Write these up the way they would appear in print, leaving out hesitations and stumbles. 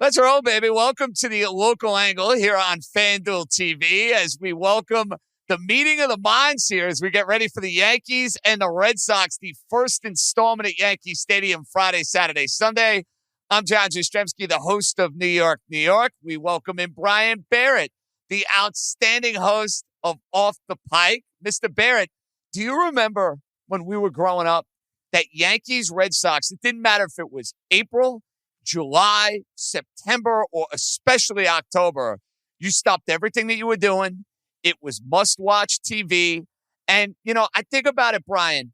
Let's roll, baby. Welcome to the local angle here on FanDuel TV as we welcome the meeting of the minds here as we get ready for the Yankees and the Red Sox, the first installment at Yankee Stadium Friday, Saturday, Sunday. I'm John Jastremski, the host of New York, New York. We welcome in Brian Barrett, the outstanding host of Off the Pike. Mr. Barrett, do you remember when we were growing up that Yankees, Red Sox, it didn't matter if it was April, July, September, or especially October, you stopped everything that you were doing. It was must-watch TV. And, I think about it, Brian,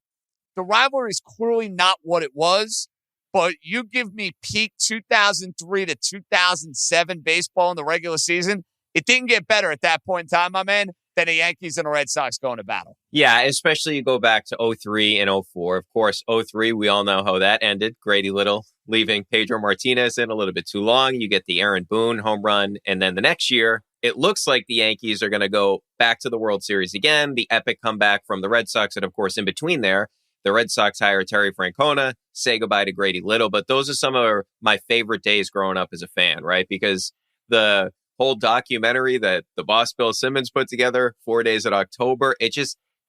the rivalry is clearly not what it was, but you give me peak 2003 to 2007 baseball in the regular season, it didn't get better at that point in time, my man, than the Yankees and the Red Sox going to battle. Yeah, especially you go back to 03 and 04. Of course, 03, we all know how that ended. Grady Little leaving Pedro Martinez in a little bit too long. You get the Aaron Boone home run. And then the next year, it looks like the Yankees are going to go back to the World Series again. The epic comeback from the Red Sox. And of course, in between there, the Red Sox hire Terry Francona, say goodbye to Grady Little. But those are some of my favorite days growing up as a fan, right? Because the whole documentary that the boss Bill Simmons put together, 4 days at October,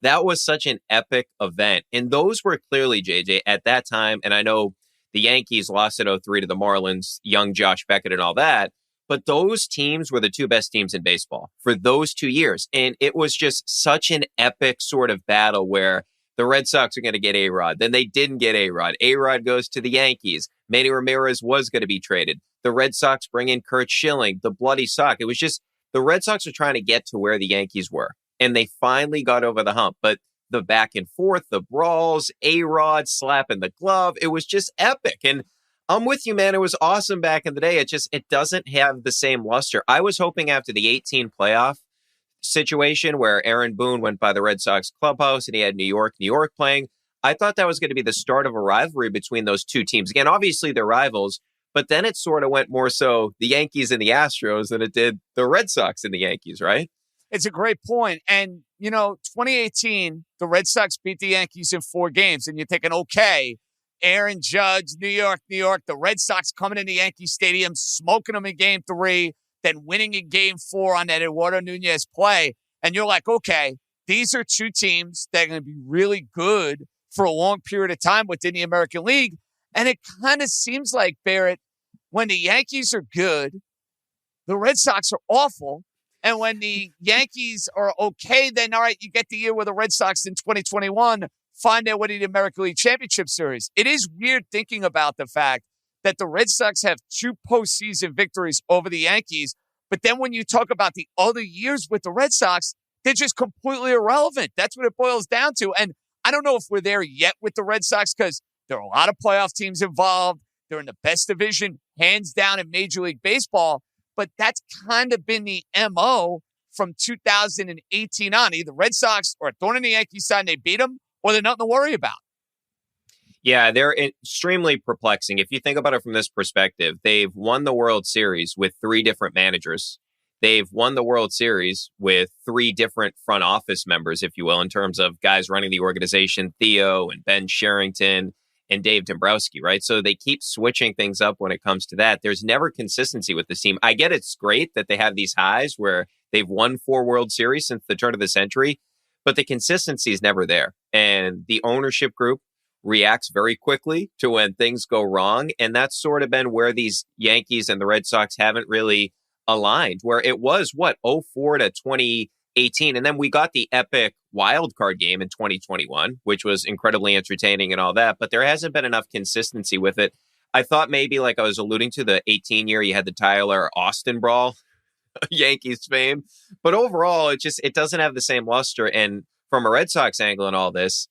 that was such an epic event. And those were clearly, JJ, at that time, and I know the Yankees lost at 03 to the Marlins, young Josh Beckett and all that, but those teams were the two best teams in baseball for those 2 years. And it was just such an epic sort of battle where the Red Sox are going to get A-Rod. Then they didn't get A-Rod. A-Rod goes to the Yankees. Manny Ramirez was going to be traded. The Red Sox bring in Curt Schilling, the bloody sock. It was just the Red Sox are trying to get to where the Yankees were. And they finally got over the hump. But the back and forth, the brawls, A-Rod slapping the glove, it was just epic. And I'm with you, man. It was awesome back in the day. It doesn't have the same luster. I was hoping after the 18 playoff situation where Aaron Boone went by the Red Sox clubhouse and he had New York playing, I thought that was going to be the start of a rivalry between those two teams. Again, obviously they're rivals, but then it sort of went more so the Yankees and the Astros than it did the Red Sox and the Yankees, right? It's a great point. And, 2018, the Red Sox beat the Yankees in 4 games. And you're thinking, okay, Aaron Judge, New York, the Red Sox coming into Yankee Stadium, smoking them in game 3, then winning in game 4 on that Eduardo Nunez play. And you're like, okay, these are two teams that are going to be really good for a long period of time within the American League. And it kind of seems like, Barrett, when the Yankees are good, the Red Sox are awful. And when the Yankees are okay, then, all right, you get the year where the Red Sox in 2021 find their way to the American League Championship Series. It is weird thinking about the fact that the Red Sox have 2 postseason victories over the Yankees. But then when you talk about the other years with the Red Sox, they're just completely irrelevant. That's what it boils down to. And I don't know if we're there yet with the Red Sox because there are a lot of playoff teams involved. They're in the best division, hands down, in Major League Baseball. But that's kind of been the MO from 2018 on. Either Red Sox or a thorn in the Yankees side and they beat them, or they're nothing to worry about. Yeah, they're extremely perplexing. If you think about it from this perspective, they've won the World Series with 3 different managers. They've won the World Series with 3 different front office members, if you will, in terms of guys running the organization, Theo and Ben Sherrington and Dave Dombrowski, right? So they keep switching things up when it comes to that. There's never consistency with this team. I get it's great that they have these highs where they've won 4 World Series since the turn of the century, but the consistency is never there. And the ownership group reacts very quickly to when things go wrong. And that's sort of been where these Yankees and the Red Sox haven't really aligned, where it was, 04 to 2018. And then we got the epic wild card game in 2021, which was incredibly entertaining and all that. But there hasn't been enough consistency with it. I thought maybe, like I was alluding to, the 18 year, you had the Tyler Austin brawl, Yankees fame. But overall, it doesn't have the same luster. And from a Red Sox angle in all this,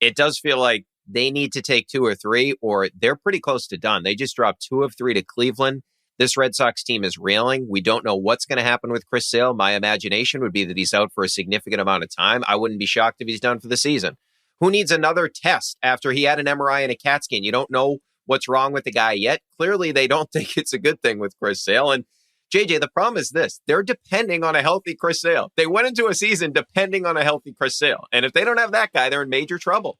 it does feel like they need to take 2 or 3, or they're pretty close to done. They just dropped 2 of 3 to Cleveland. This Red Sox team is reeling. We don't know what's going to happen with Chris Sale. My imagination would be that he's out for a significant amount of time. I wouldn't be shocked if he's done for the season. Who needs another test after he had an MRI and a CAT scan? You don't know what's wrong with the guy yet. Clearly, they don't think it's a good thing with Chris Sale. And JJ, the problem is this. They're depending on a healthy Chris Sale. They went into a season depending on a healthy Chris Sale. And if they don't have that guy, they're in major trouble.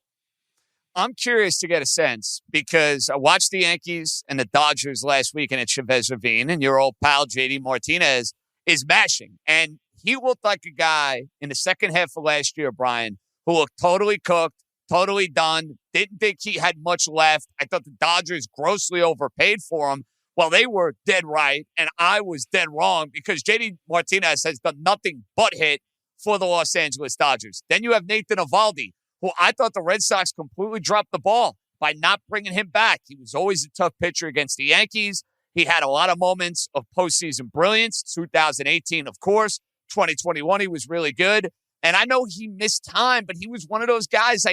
I'm curious to get a sense because I watched the Yankees and the Dodgers last weekend at Chavez Ravine, and your old pal JD Martinez is mashing. And he looked like a guy in the second half of last year, Brian, who looked totally cooked, totally done. Didn't think he had much left. I thought the Dodgers grossly overpaid for him. Well, they were dead right, and I was dead wrong because JD Martinez has done nothing but hit for the Los Angeles Dodgers. Then you have Nathan Eovaldi, who I thought the Red Sox completely dropped the ball by not bringing him back. He was always a tough pitcher against the Yankees. He had a lot of moments of postseason brilliance. 2018, of course. 2021, he was really good. And I know he missed time, but he was one of those guys.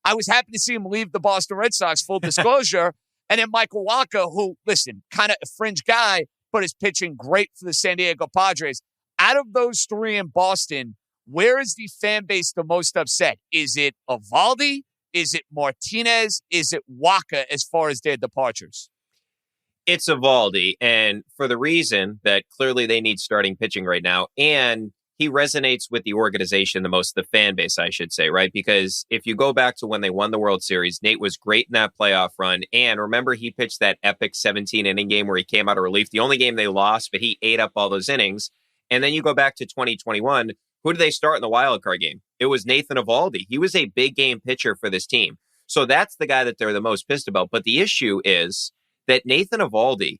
I was happy to see him leave the Boston Red Sox, full disclosure. And then Michael Wacha, who, listen, kind of a fringe guy, but is pitching great for the San Diego Padres. Out of those three in Boston, where is the fan base the most upset? Is it Eovaldi? Is it Martinez? Is it Wacha as far as their departures? It's Eovaldi, and for the reason that clearly they need starting pitching right now, and he resonates with the organization the most, the fan base, I should say, right? Because if you go back to when they won the World Series, Nate was great in that playoff run, and remember he pitched that epic 17-inning game where he came out of relief, the only game they lost, but he ate up all those innings. And then you go back to 2021, who did they start in the wild card game? It was Nathan Eovaldi. He was a big game pitcher for this team. So that's the guy that they're the most pissed about. But the issue is that Nathan Eovaldi,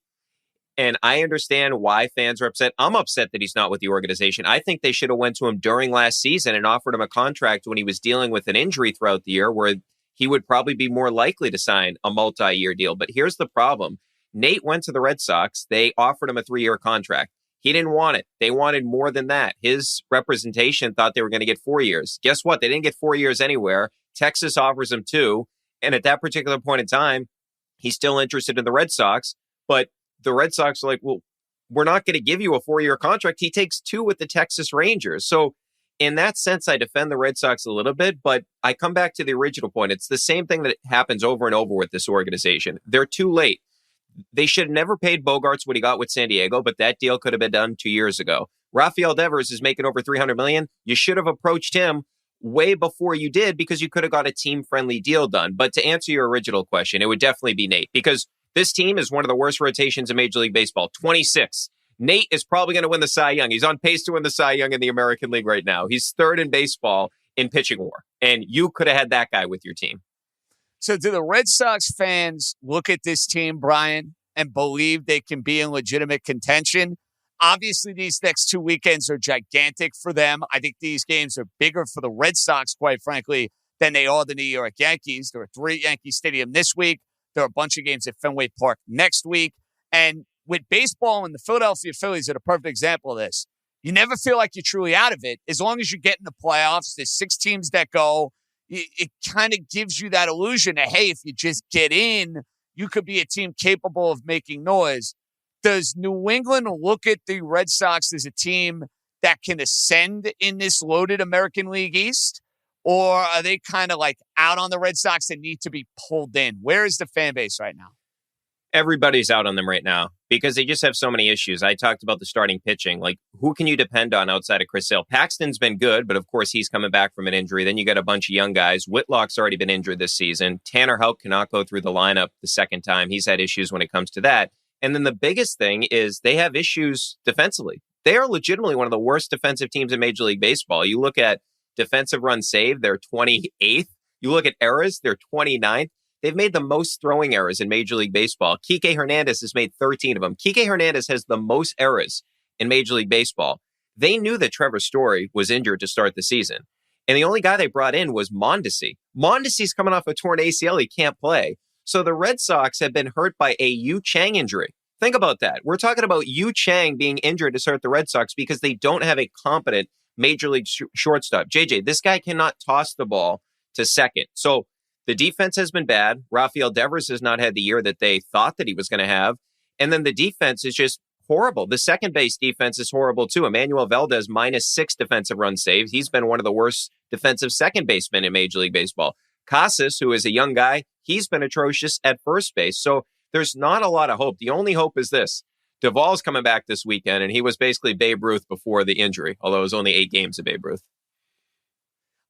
and I understand why fans are upset. I'm upset that he's not with the organization. I think they should have went to him during last season and offered him a contract when he was dealing with an injury throughout the year where he would probably be more likely to sign a multi-year deal. But here's the problem. Nate went to the Red Sox. They offered him a 3-year contract. He didn't want it. They wanted more than that. His representation thought they were going to get 4 years. Guess what? They didn't get 4 years anywhere. Texas offers him 2. And at that particular point in time, he's still interested in the Red Sox. But the Red Sox are like, well, we're not going to give you a 4-year contract. He takes 2 with the Texas Rangers. So in that sense, I defend the Red Sox a little bit. But I come back to the original point. It's the same thing that happens over and over with this organization. They're too late. They should have never paid Bogarts what he got with San Diego, but that deal could have been done 2 years ago. Rafael Devers is making over $300 million. You should have approached him way before you did because you could have got a team-friendly deal done. But to answer your original question, it would definitely be Nate because this team is one of the worst rotations in Major League Baseball, 26. Nate is probably going to win the Cy Young. He's on pace to win the Cy Young in the American League right now. He's third in baseball in pitching WAR, and you could have had that guy with your team. So do the Red Sox fans look at this team, Brian, and believe they can be in legitimate contention? Obviously, these next 2 weekends are gigantic for them. I think these games are bigger for the Red Sox, quite frankly, than they are the New York Yankees. There are 3 at Yankee Stadium this week. There are a bunch of games at Fenway Park next week. And with baseball, and the Philadelphia Phillies are the perfect example of this, you never feel like you're truly out of it. As long as you get in the playoffs, there's 6 teams that go. It kind of gives you that illusion that, hey, if you just get in, you could be a team capable of making noise. Does New England look at the Red Sox as a team that can ascend in this loaded American League East? Or are they kind of like out on the Red Sox and need to be pulled in? Where is the fan base right now? Everybody's out on them right now because they just have so many issues. I talked about the starting pitching. Like, who can you depend on outside of Chris Sale? Paxton's been good, but of course he's coming back from an injury. Then you got a bunch of young guys. Whitlock's already been injured this season. Tanner Houck cannot go through the lineup the second time. He's had issues when it comes to that. And then the biggest thing is they have issues defensively. They are legitimately one of the worst defensive teams in Major League Baseball. You look at defensive runs saved, they're 28th. You look at errors, they're 29th. They've made the most throwing errors in Major League Baseball. Kike Hernandez has made 13 of them. Kike Hernandez has the most errors in Major League Baseball. They knew that Trevor Story was injured to start the season. And the only guy they brought in was Mondesi. Mondesi's coming off a torn ACL. He can't play. So the Red Sox have been hurt by a Yu Chang injury. Think about that. We're talking about Yu Chang being injured to start the Red Sox because they don't have a competent Major League shortstop. JJ, this guy cannot toss the ball to second. So the defense has been bad. Rafael Devers has not had the year that they thought that he was going to have. And then the defense is just horrible. The second base defense is horrible too. Emmanuel Valdez -6 defensive run saves. He's been one of the worst defensive second basemen in Major League Baseball. Casas, who is a young guy, he's been atrocious at first base. So there's not a lot of hope. The only hope is this. Duvall's coming back this weekend, and he was basically Babe Ruth before the injury, although it was only 8 games of Babe Ruth.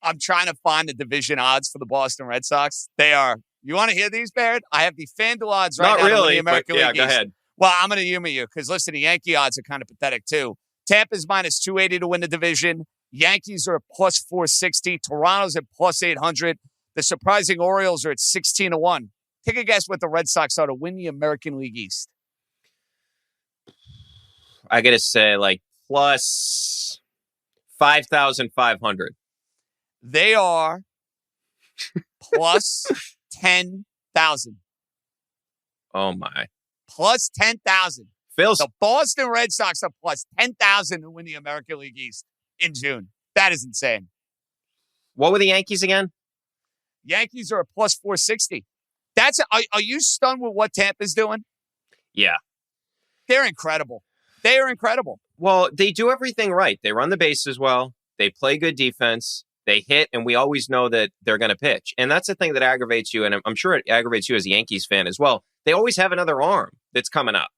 I'm trying to find the division odds for the Boston Red Sox. They are, you want to hear these, Barrett? I have the FanDuel odds right Not now to win really, the American but League go East. ahead. Well, I'm going to humor you because, listen, the Yankee odds are kind of pathetic, too. Tampa's minus 280 to win the division. Yankees are at plus 460. Toronto's at plus 800. The surprising Orioles are at 16-1. Take a guess what the Red Sox are to win the American League East. I got to say, like, plus 5,500. They are plus 10,000. Oh, my. Plus 10,000. Phil's. The Boston Red Sox are plus 10,000 to win the American League East in June. That is insane. What were the Yankees again? Yankees are at plus 460. Are you stunned with what Tampa's doing? Yeah. They're incredible. They are incredible. Well, they do everything right. They run the bases well. They play good defense. They hit, and we always know that they're going to pitch. And that's the thing that aggravates you, and I'm sure it aggravates you as a Yankees fan as well. They always have another arm that's coming up.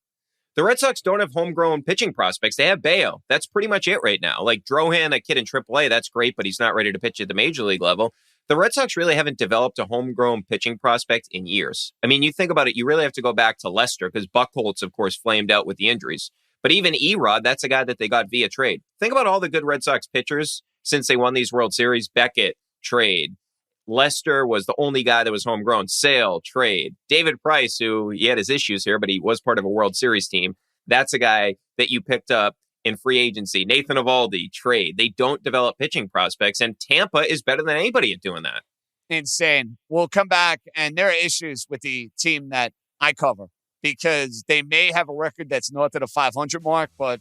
The Red Sox don't have homegrown pitching prospects. They have Bayo. That's pretty much it right now. Like Drohan, a kid in AAA, that's great, but he's not ready to pitch at the major league level. The Red Sox really haven't developed a homegrown pitching prospect in years. I mean, you think about it, you really have to go back to Lester because Buchholz, of course, flamed out with the injuries. But even Erod, that's a guy that they got via trade. Think about all the good Red Sox pitchers since they won these World Series. Beckett, trade. Lester was the only guy that was homegrown. Sale, trade. David Price, who he had his issues here, but he was part of a World Series team. That's a guy that you picked up in free agency. Nathan Eovaldi, trade. They don't develop pitching prospects, and Tampa is better than anybody at doing that. Insane. We'll come back, and there are issues with the team that I cover because they may have a record that's north of the 500 mark, but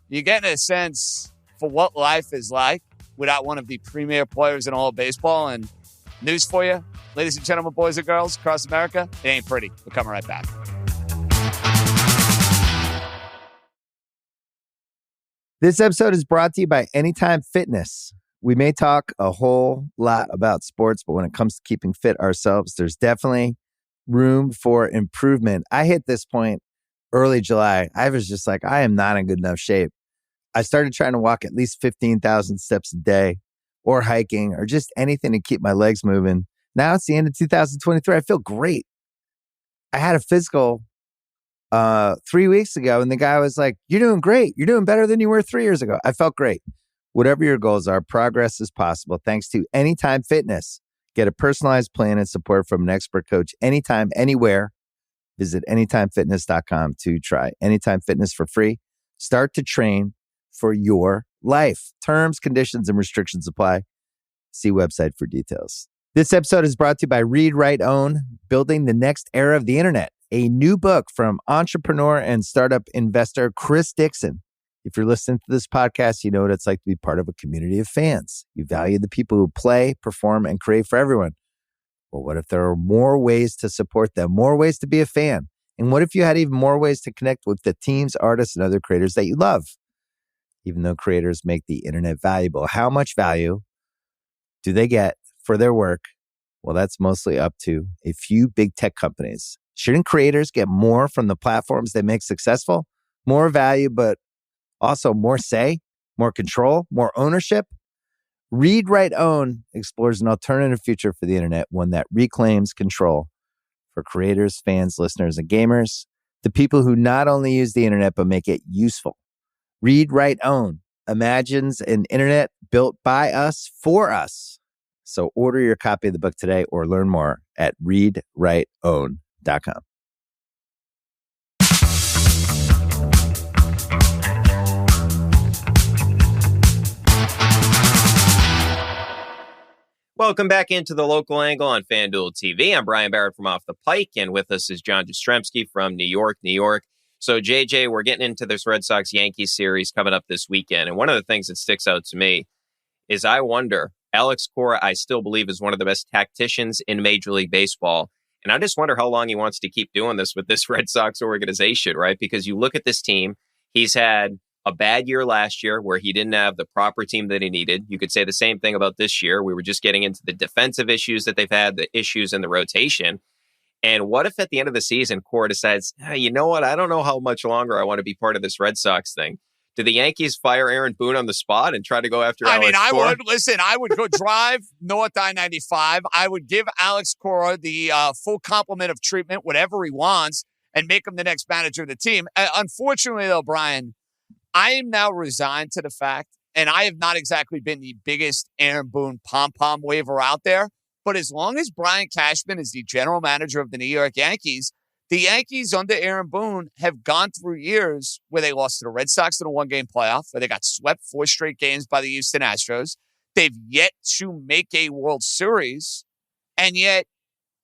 you're getting a sense for what life is like without one of the premier players in all of baseball. And news for you, ladies and gentlemen, boys and girls across America, it ain't pretty. We're coming right back. This episode is brought to you by Anytime Fitness. We may talk a whole lot about sports, but when it comes to keeping fit ourselves, there's definitely room for improvement. I hit this point early July. I was just like, I am not in good enough shape. I started trying to walk at least 15,000 steps a day or hiking or just anything to keep my legs moving. Now it's the end of 2023. I feel great. I had a physical 3 weeks ago, and the guy was like, you're doing great. You're doing better than you were 3 years ago. I felt great. Whatever your goals are, progress is possible thanks to Anytime Fitness. Get a personalized plan and support from an expert coach anytime, anywhere. Visit anytimefitness.com to try Anytime Fitness for free. Start to train for your life. Terms, conditions, and restrictions apply. See website for details. This episode is brought to you by Read, Write, Own, Building the Next Era of the Internet, a new book from entrepreneur and startup investor Chris Dixon. If you're listening to this podcast, you know what it's like to be part of a community of fans. You value the people who play, perform, and create for everyone. Well, what if there are more ways to support them, more ways to be a fan? And what if you had even more ways to connect with the teams, artists, and other creators that you love? Even though creators make the internet valuable, how much value do they get for their work? Well, that's mostly up to a few big tech companies. Shouldn't creators get more from the platforms they make successful? More value, but also more say, more control, more ownership? Read, Write, Own explores an alternative future for the internet, one that reclaims control for creators, fans, listeners, and gamers, the people who not only use the internet, but make it useful. Read, Write, Own imagines an internet built by us for us. So order your copy of the book today or learn more at readwriteown.com. Welcome back into the local angle on FanDuel TV. I'm Brian Barrett from Off the Pike, and with us is John Jastremski from New York, New York. So, JJ, we're getting into this Red Sox-Yankees series coming up this weekend, and one of the things that sticks out to me is I wonder, Alex Cora, I still believe, is one of the best tacticians in Major League Baseball, and I just wonder how long he wants to keep doing this with this Red Sox organization, right? Because you look at this team, he's had a bad year last year where he didn't have the proper team that he needed. You could say the same thing about this year. We were just getting into the defensive issues that they've had, the issues in the rotation. And what if at the end of the season, Cora decides, hey, you know what? I don't know how much longer I want to be part of this Red Sox thing. Do the Yankees fire Aaron Boone on the spot and try to go after I Alex mean, I Cora? would. Listen, I would go drive north I-95. I would give Alex Cora the full complement of treatment, whatever he wants, and make him the next manager of the team. Unfortunately, though, Brian, I am now resigned to the fact, and I have not exactly been the biggest Aaron Boone pom-pom waver out there, but as long as Brian Cashman is the general manager of the New York Yankees, the Yankees under Aaron Boone have gone through years where they lost to the Red Sox in a one-game playoff, where they got swept 4 straight games by the Houston Astros. They've yet to make a World Series, and yet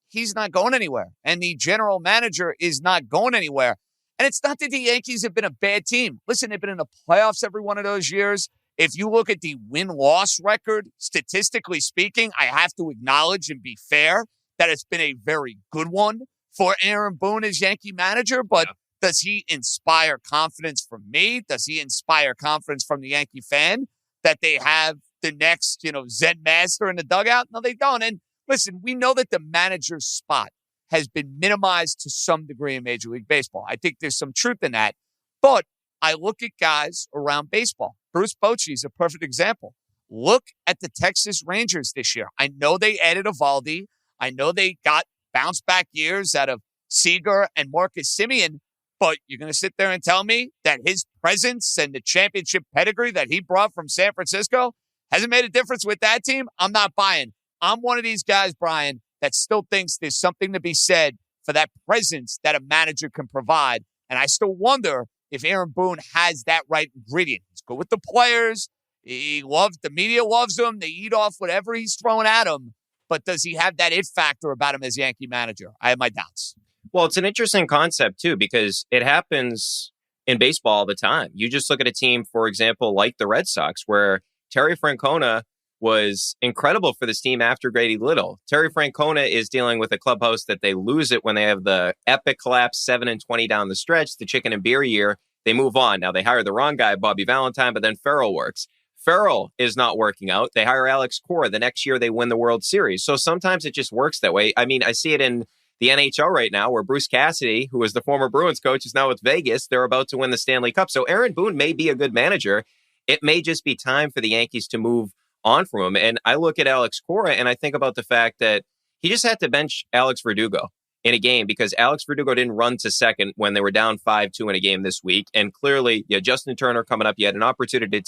he's not going anywhere. And the general manager is not going anywhere. And it's not that the Yankees have been a bad team. Listen, they've been in the playoffs every one of those years. If you look at the win-loss record, statistically speaking, I have to acknowledge and be fair that it's been a very good one for Aaron Boone as Yankee manager, but does he inspire confidence from me? Does he inspire confidence from the Yankee fan that they have the next, Zen master in the dugout? No, they don't. And listen, we know that the manager's spot has been minimized to some degree in Major League Baseball. I think there's some truth in that. But I look at guys around baseball. Bruce Bochy is a perfect example. Look at the Texas Rangers this year. I know they added Evaldi. I know they got bounce back years out of Seager and Marcus Semien, but you're going to sit there and tell me that his presence and the championship pedigree that he brought from San Francisco hasn't made a difference with that team? I'm not buying. I'm one of these guys, Brian, that still thinks there's something to be said for that presence that a manager can provide. And I still wonder if Aaron Boone has that right ingredient. He's good with the players. The media loves him. They eat off whatever he's throwing at them. But does he have that it factor about him as Yankee manager? I have my doubts. Well, it's an interesting concept, too, because it happens in baseball all the time. You just look at a team, for example, like the Red Sox, where Terry Francona was incredible for this team after Grady Little. Terry Francona is dealing with a clubhouse that they lose it when they have the epic collapse, 7-20 down the stretch, the chicken and beer year. They move on. Now, they hire the wrong guy, Bobby Valentine, but then Farrell works. Farrell is not working out. They hire Alex Cora. The next year, they win the World Series. So sometimes it just works that way. I mean, I see it in the NHL right now where Bruce Cassidy, who was the former Bruins coach, is now with Vegas. They're about to win the Stanley Cup. So Aaron Boone may be a good manager. It may just be time for the Yankees to move on from him. And I look at Alex Cora and I think about the fact that he just had to bench Alex Verdugo in a game because Alex Verdugo didn't run to second when they were down 5-2 in a game this week. And clearly, Justin Turner coming up, you had an opportunity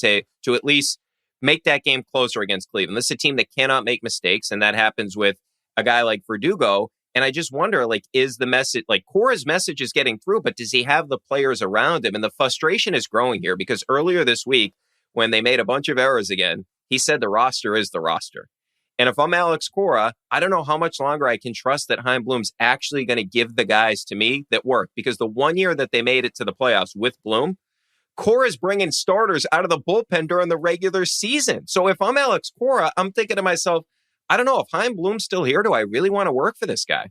to at least make that game closer against Cleveland. This is a team that cannot make mistakes, and that happens with a guy like Verdugo. And I just wonder, is the message, Cora's message is getting through, but does he have the players around him? And the frustration is growing here because earlier this week, when they made a bunch of errors again, he said the roster is the roster. And if I'm Alex Cora, I don't know how much longer I can trust that Chaim Bloom's actually going to give the guys to me that work. Because the one year that they made it to the playoffs with Bloom, Cora's bringing starters out of the bullpen during the regular season. So if I'm Alex Cora, I'm thinking to myself, I don't know, if Chaim Bloom's still here, do I really want to work for this guy?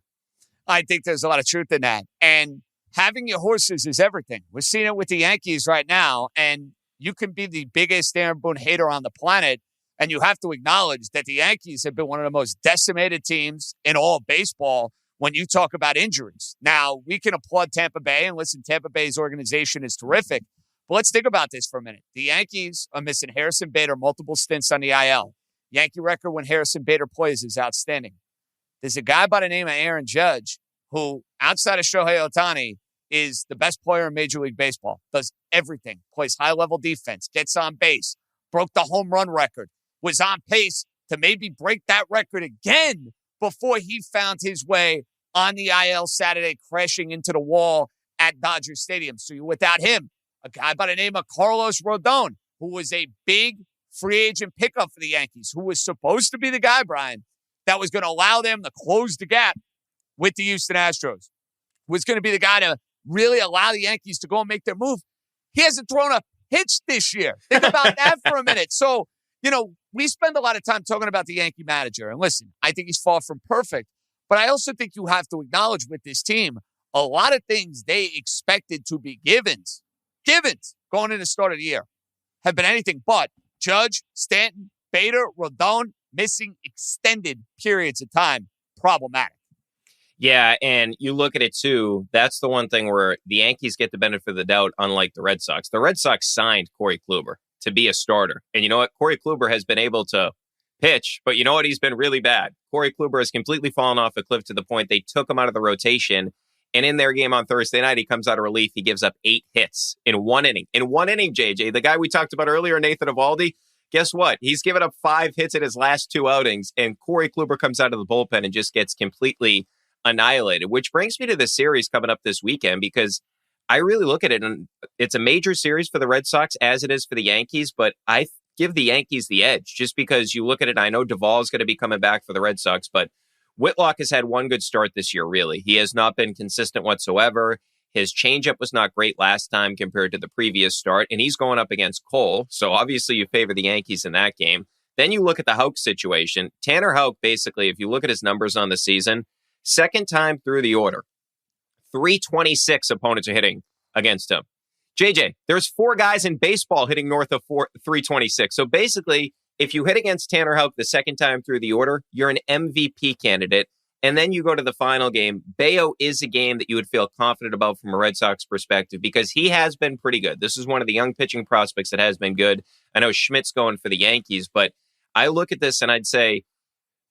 I think there's a lot of truth in that. And having your horses is everything. We're seeing it with the Yankees right now. And you can be the biggest Aaron Boone hater on the planet, and you have to acknowledge that the Yankees have been one of the most decimated teams in all of baseball when you talk about injuries. Now, we can applaud Tampa Bay, and listen, Tampa Bay's organization is terrific. But let's think about this for a minute. The Yankees are missing Harrison Bader multiple stints on the IL. Yankee record when Harrison Bader plays is outstanding. There's a guy by the name of Aaron Judge who, outside of Shohei Ohtani, is the best player in Major League Baseball, does everything, plays high-level defense, gets on base, broke the home run record, was on pace to maybe break that record again before he found his way on the IL Saturday, crashing into the wall at Dodger Stadium. So you're without him. A guy by the name of Carlos Rodon, who was a big free agent pickup for the Yankees, who was supposed to be the guy, Brian, that was going to allow them to close the gap with the Houston Astros, was going to be the guy to really allow the Yankees to go and make their move. He hasn't thrown a pitch this year. Think about that for a minute. So, we spend a lot of time talking about the Yankee manager. And listen, I think he's far from perfect. But I also think you have to acknowledge with this team, a lot of things they expected to be givens going into the start of the year have been anything but. Judge, Stanton, Bader, Rodon, missing extended periods of time, problematic. Yeah, and you look at it too, that's the one thing where the Yankees get the benefit of the doubt, unlike the Red Sox. The Red Sox signed Corey Kluber to be a starter. And you know what? Corey Kluber has been able to pitch, but you know what? He's been really bad. Corey Kluber has completely fallen off a cliff to the point they took him out of the rotation. And in their game on Thursday night, he comes out of relief. He gives up 8 hits in 1 inning. In 1 inning, JJ, the guy we talked about earlier, Nathan Eovaldi, guess what? He's given up 5 hits in his last 2 outings. And Corey Kluber comes out of the bullpen and just gets completely annihilated, which brings me to the series coming up this weekend, because I really look at it, and it's a major series for the Red Sox as it is for the Yankees, but I give the Yankees the edge just because you look at it. I know Duvall is going to be coming back for the Red Sox, but Whitlock has had one good start this year, really. He has not been consistent whatsoever. His changeup was not great last time compared to the previous start, and he's going up against Cole, so obviously you favor the Yankees in that game. Then you look at the Houck situation. Tanner Houck, basically, if you look at his numbers on the season, second time through the order, 326 opponents are hitting against him. JJ, there's 4 guys in baseball hitting north of 326. So basically, if you hit against Tanner Houck the second time through the order, you're an MVP candidate. And then you go to the final game. Bayo is a game that you would feel confident about from a Red Sox perspective because he has been pretty good. This is one of the young pitching prospects that has been good. I know Schmidt's going for the Yankees, but I look at this and I'd say,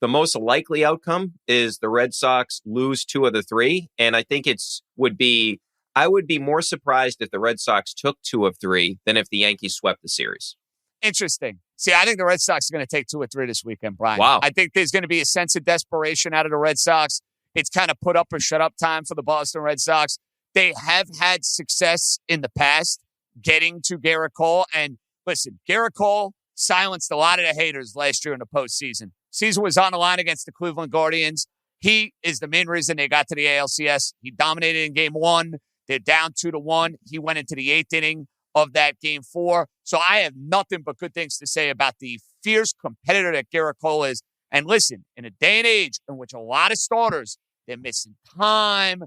the most likely outcome is the Red Sox lose 2 of the 3. And I think I would be more surprised if the Red Sox took 2 of 3 than if the Yankees swept the series. Interesting. See, I think the Red Sox are going to take 2 or 3 this weekend, Brian. Wow. I think there's going to be a sense of desperation out of the Red Sox. It's kind of put up or shut up time for the Boston Red Sox. They have had success in the past getting to Garrett Cole. And listen, Garrett Cole silenced a lot of the haters last year in the postseason. Season was on the line against the Cleveland Guardians. He is the main reason they got to the ALCS. He dominated in game 1. They're down 2-1. He went into the 8th inning of that game 4. So I have nothing but good things to say about the fierce competitor that Garrett Cole is. And listen, in a day and age in which a lot of starters, they're missing time.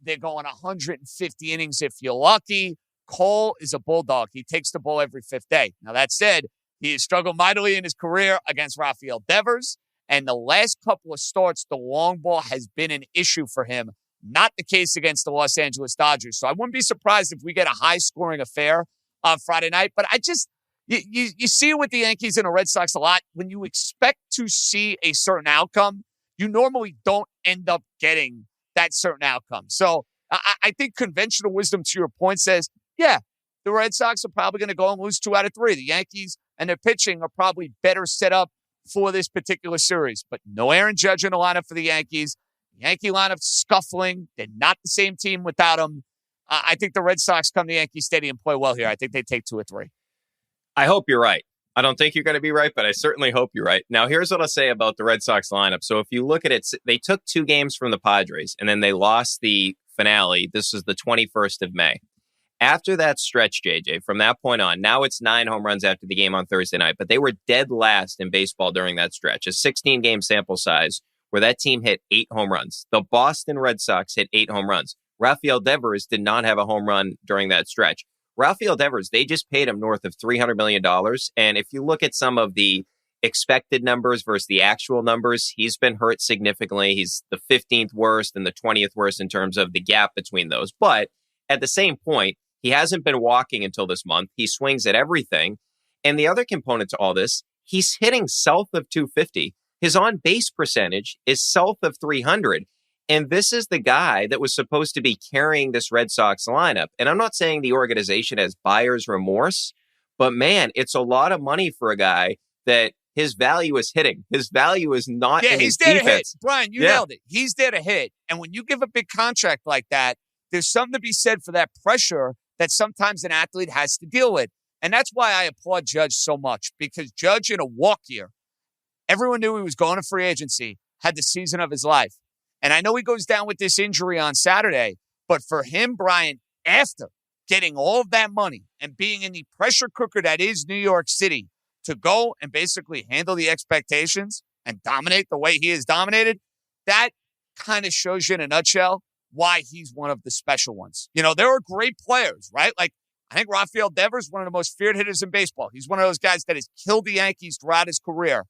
They're going 150 innings if you're lucky. Cole is a bulldog. He takes the ball every 5th day. Now, that said, he has struggled mightily in his career against Rafael Devers. And the last couple of starts, the long ball has been an issue for him. Not the case against the Los Angeles Dodgers. So I wouldn't be surprised if we get a high-scoring affair on Friday night. But I just, you see it with the Yankees and the Red Sox a lot. When you expect to see a certain outcome, you normally don't end up getting that certain outcome. So I think conventional wisdom, to your point, says, yeah, the Red Sox are probably going to go and lose 2 out of 3. The Yankees and their pitching are probably better set up for this particular series. But no Aaron Judge in the lineup for the Yankees. The Yankee lineup scuffling. They're not the same team without him. I think the Red Sox come to Yankee Stadium play well here. I think they take 2 or 3. I hope you're right. I don't think you're going to be right, but I certainly hope you're right. Now, here's what I'll say about the Red Sox lineup. So if you look at it, they took 2 games from the Padres, and then they lost the finale. This was the 21st of May. After that stretch, JJ, from that point on, now it's 9 home runs after the game on Thursday night, but they were dead last in baseball during that stretch, a 16-game sample size where that team hit 8 home runs. The Boston Red Sox hit 8 home runs. Rafael Devers did not have a home run during that stretch. Rafael Devers, they just paid him north of $300 million. And if you look at some of the expected numbers versus the actual numbers, he's been hurt significantly. He's the 15th worst and the 20th worst in terms of the gap between those. But at the same point, he hasn't been walking until this month. He swings at everything. And the other component to all this, he's hitting south of 250. His on-base percentage is south of 300. And this is the guy that was supposed to be carrying this Red Sox lineup. And I'm not saying the organization has buyer's remorse, but man, it's a lot of money for a guy that his value is hitting. His value is not in his defense. He's there to hit. Brian, you nailed it. He's there to hit. And when you give a big contract like that, there's something to be said for that pressure that sometimes an athlete has to deal with. And that's why I applaud Judge so much, because Judge in a walk year, everyone knew he was going to free agency, had the season of his life. And I know he goes down with this injury on Saturday, but for him, Brian, after getting all of that money and being in the pressure cooker that is New York City, to go and basically handle the expectations and dominate the way he has dominated, that kind of shows you in a nutshell why he's one of the special ones. You know, there are great players, right? Like, I think Rafael Devers is one of the most feared hitters in baseball. He's one of those guys that has killed the Yankees throughout his career.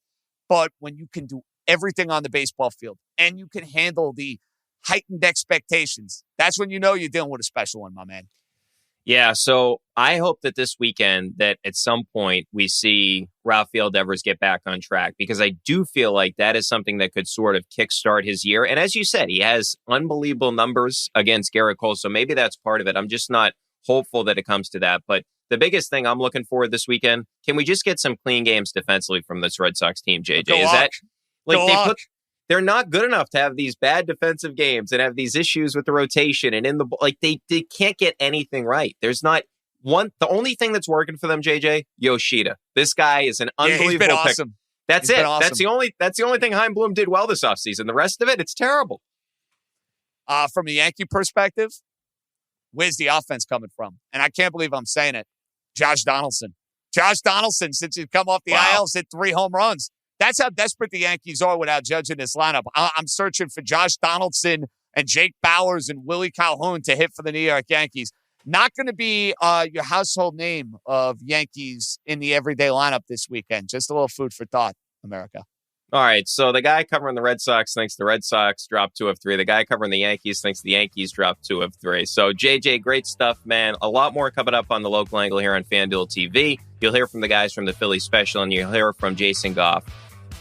But when you can do everything on the baseball field and you can handle the heightened expectations. That's when you know you're dealing with a special one, my man. Yeah, so I hope that this weekend that at some point we see Rafael Devers get back on track, because I do feel like that is something that could sort of kickstart his year. And as you said, he has unbelievable numbers against Garrett Cole, so maybe that's part of it. I'm just not hopeful that it comes to that. But the biggest thing I'm looking for this weekend, can we just get some clean games defensively from this Red Sox team, JJ? Is that like they're not good enough to have these bad defensive games and have these issues with the rotation and they can't get anything right. There's not one. The only thing that's working for them, JJ, Yoshida. This guy is an unbelievable he's been pick. awesome. That's He's it. been awesome. That's the only thing Chaim Bloom did well this offseason. The rest of it, it's terrible. From a Yankee perspective, where's the offense coming from? And I can't believe I'm saying it. Josh Donaldson. Josh Donaldson, since he's come off the IL, has hit 3 home runs. That's how desperate the Yankees are without judging this lineup. I'm searching for Josh Donaldson and Jake Bowers and Willie Calhoun to hit for the New York Yankees. Not going to be your household name of Yankees in the everyday lineup this weekend. Just a little food for thought, America. All right, so the guy covering the Red Sox thinks the Red Sox dropped 2 of 3. The guy covering the Yankees thinks the Yankees dropped 2 of 3. So, JJ, great stuff, man. A lot more coming up on the local angle here on FanDuel TV. You'll hear from the guys from the Philly Special, and you'll hear from Jason Goff,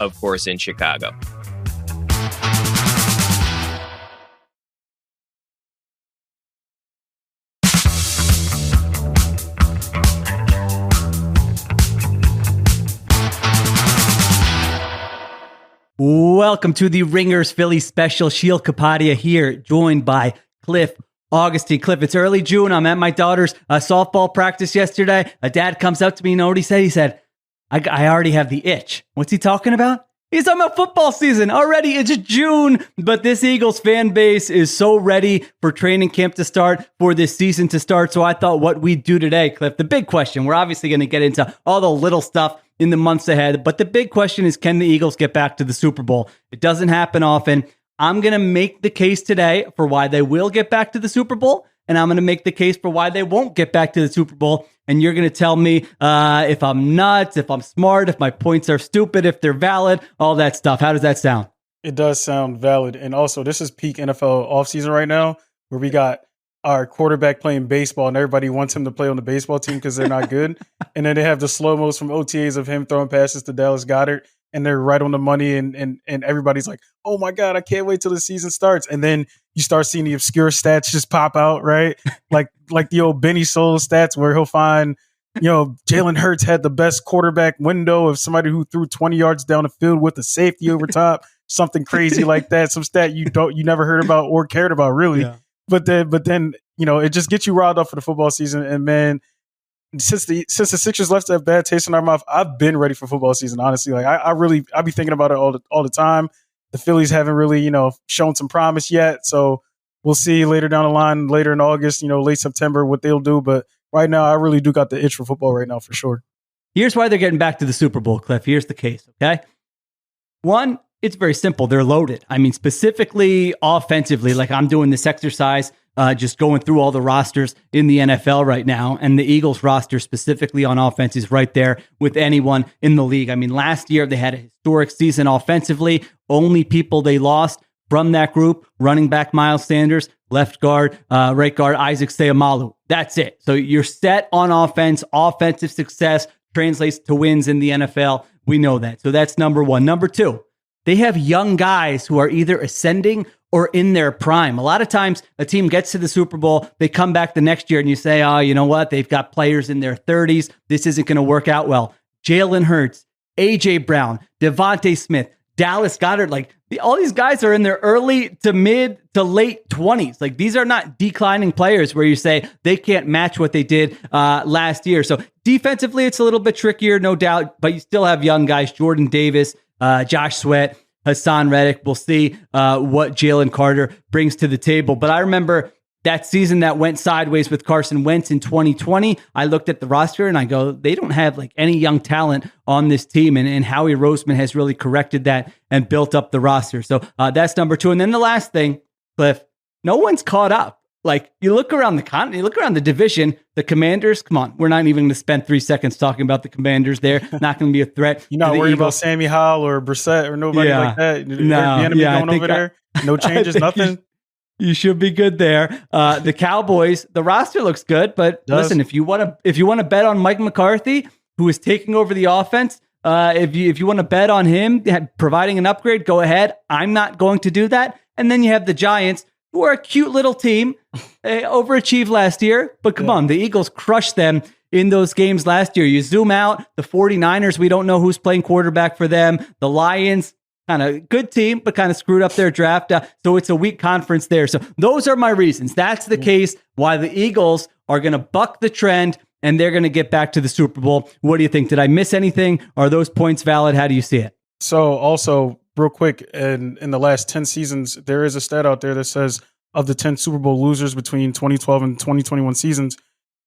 of course, in Chicago. Welcome to the Ringers Philly Special. Sheil Kapadia here, joined by Cliff, Augustin. Cliff, it's early June. I'm at my daughter's softball practice yesterday. A dad comes up to me, you know what he said? He said, I already have the itch. What's he talking about? He's talking about football season. Already, it's June, but this Eagles fan base is so ready for training camp to start, for this season to start. So I thought what we'd do today, Cliff, the big question, we're obviously going to get into all the little stuff in the months ahead, but the big question is, can the Eagles get back to the Super Bowl? It doesn't happen often. I'm going to make the case today for why they will get back to the Super Bowl, and I'm going to make the case for why they won't get back to the Super Bowl. And you're going to tell me if I'm nuts, if I'm smart, if my points are stupid, if they're valid, all that stuff. How does that sound? It does sound valid. And also, this is peak NFL offseason right now, where we got our quarterback playing baseball and everybody wants him to play on the baseball team because they're not good. And then they have the slow-mos from OTAs of him throwing passes to Dallas Goedert, and they're right on the money. And everybody's like, oh my God, I can't wait till the season starts. And then you start seeing the obscure stats just pop out, right? like the old Benny Soul stats where he'll find, Jalen Hurts had the best quarterback window of somebody who threw 20 yards down the field with a safety over top, something crazy like that. Some stat you never heard about or cared about, really. Yeah. But then, it just gets you riled up for the football season. And man, since the Sixers left that bad taste in our mouth, I've been ready for football season. Honestly, like I be thinking about it all the time. The Phillies haven't really, shown some promise yet. So we'll see later down the line, later in August, late September, what they'll do. But right now, I really do got the itch for football right now for sure. Here's why they're getting back to the Super Bowl, Cliff. Here's the case. Okay. One, it's very simple. They're loaded. I mean, specifically offensively, like I'm doing this exercise, just going through all the rosters in the NFL right now. And the Eagles roster specifically on offense is right there with anyone in the league. I mean, last year they had a historic season offensively. Only people they lost from that group, running back Miles Sanders, left guard, right guard Isaac Seumalo. That's it. So you're set on offense. Offensive success translates to wins in the NFL. We know that. So that's number one. Number two, they have young guys who are either ascending or in their prime. A lot of times a team gets to the Super Bowl, they come back the next year and you say, oh, you know what? They've got players in their 30s. This isn't going to work out well. Jalen Hurts, A.J. Brown, Devontae Smith, Dallas Goedert, all these guys are in their early to mid to late 20s. Like, these are not declining players where you say they can't match what they did last year. So defensively, it's a little bit trickier, no doubt, but you still have young guys, Jordan Davis, Josh Sweat, Hassan Reddick. We'll see what Jalen Carter brings to the table. But I remember that season that went sideways with Carson Wentz in 2020. I looked at the roster and I go, they don't have any young talent on this team. And Howie Roseman has really corrected that and built up the roster. So that's number two. And then the last thing, Cliff, no one's caught up. You look around the continent, you look around the division, the Commanders, come on, we're not even going to spend 3 seconds talking about the Commanders. They're not going to be a threat. You're not worried about Sammy Howell or Brissett or nobody like that? No, the enemy going over there? No changes, nothing? You should be good there. The Cowboys, the roster looks good, but listen, if you want to bet on Mike McCarthy, who is taking over the offense, if you want to bet on him providing an upgrade, go ahead. I'm not going to do that. And then you have the Giants, who are a cute little team, overachieved last year, but come on, the Eagles crushed them in those games last year. You zoom out, the 49ers, we don't know who's playing quarterback for them. The Lions, kind of good team, but kind of screwed up their draft. So it's a weak conference there. So those are my reasons. That's the case why the Eagles are going to buck the trend and they're going to get back to the Super Bowl. What do you think? Did I miss anything? Are those points valid? How do you see it? So also, real quick, in the last 10 seasons, there is a stat out there that says of the 10 Super Bowl losers between 2012 and 2021 seasons,